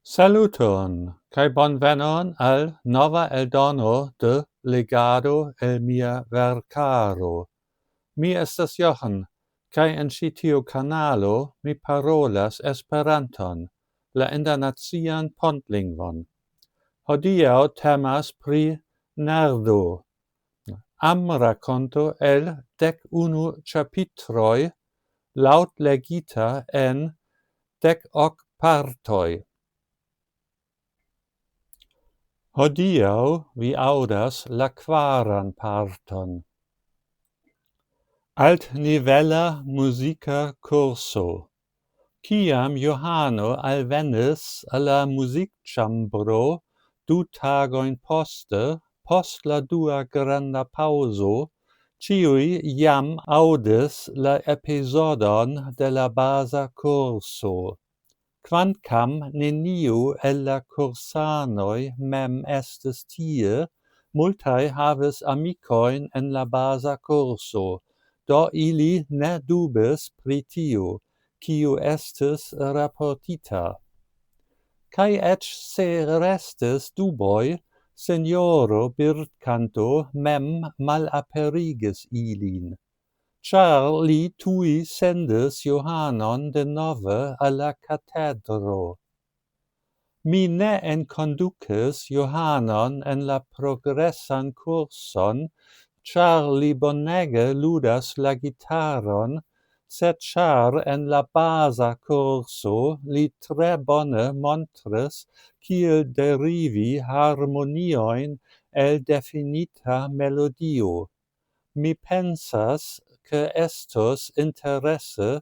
Saluton, kai bonvenon al nova eldono de legado el mia vercaro. Mi estas Johan, kai en ĉi tiu kanalo mi parolas Esperanton, la internacian pontlingvon. Hodiaŭ temas pri nerdo. Rakonto el 11 ĉapitroj, laŭtlegita en 10 partoj. Hodiaŭ vi aŭdas la kvaran parton. Altnivela muzika kurso. Kiam Johano alvenis al la muzikĉambro 2 tagojn poste, post la dua granda paŭzo, ĉiuj jam aŭdis la epizodon de la baza kurso. Kvankam neniu el la kursanoj mem estis tie, multaj havis amikojn en la baza kurso, do ili ne dubis pri tio, kiu estis raportita. Kaj eĉ se restis duboj, Sinjoro Birdkanto mem malaperigis ilin, ĉar li tuj sendis Johanon denove al la katedro. Mi ne enkondukis Johanon en la progresan kurson, ĉar li bonege ludas la gitaron, sed ĉar en la baza kurso li tre bone montris kiel derivi harmoniojn el definita melodio. Mi pensas ke estos interese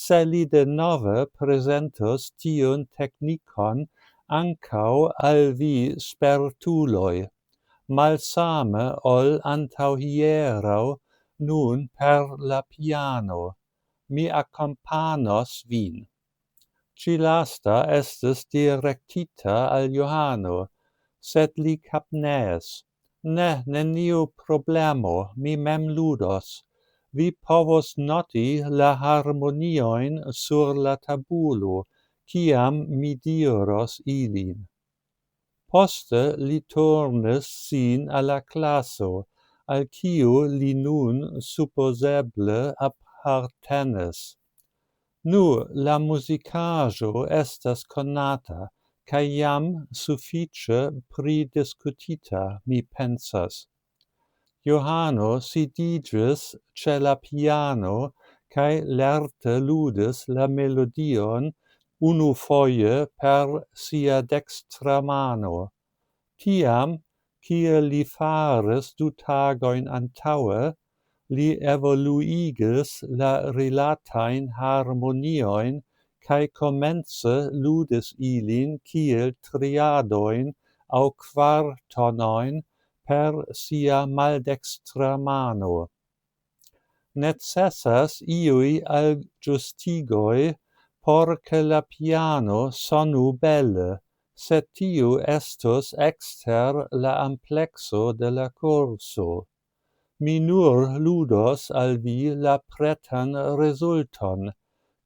se li denove prezentos tiun teknikon ankaŭ al vi spertuloj, malsame ol antaŭhieraŭ nun per la piano. Mi akompanos vin. Ĉi lasta estis direktita al Johano, sed li kapneis. Ne, neniu problemo, mi mem ludos. Vi povos noti la harmoniojn sur la tabulo, kiam mi diros ilin. Poste li turnis sin al la klaso, al kiu li nun supozeble apartenis. Nu, la muzikaĵo estas konata, kaj jam sufiĉe pridiskutita, mi pensas. Johano sidiĝis ĉe la piano kaj lerte ludis la melodion unufoje per sia dekstra mano. Tiam, kiel li faris 2 tagojn antaŭe, li evoluigis la rilatajn harmoniojn kaj komence ludis ilin kiel triadojn aŭ kvartonojn per sia maldekstra mano. Necesas iuj aljustigoj por ke la piano sonu bele, sed tiu estos ekster la amplekso de la kurso. Mi nur ludos al vi la pretan rezulton,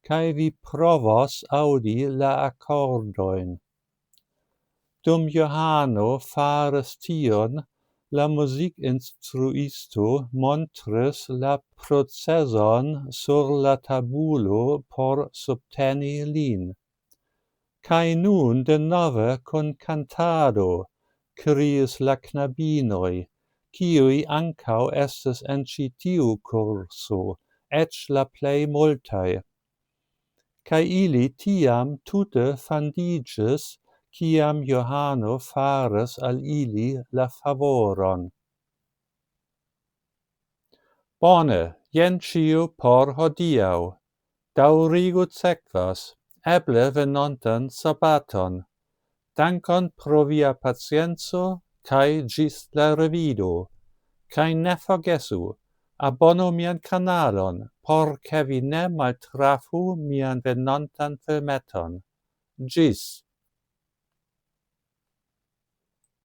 kaj vi provos aŭdi la akordojn. Dum Johano faris tion, la muzikinstruisto montris la procezon sur la tabulo por subteni lin. Kaj nun denove kun kantado, kriis la knabinoj, kiuj ankaŭ estis en ĉi tiu kurso, eĉ la plej multaj. Kaj ili tiam tute fandiĝis, kiam Johano faris al ili la favoron. Bone, jen ĉio por hodiaŭ. Daŭrigu sekvas, eble venontan sabaton. Dankon pro via pacienco, kaj ĝis la revido. Kaj ne forgesu, abonu mian kanalon, por ke vi ne maltrafu mian venontan filmeton. Ĝis!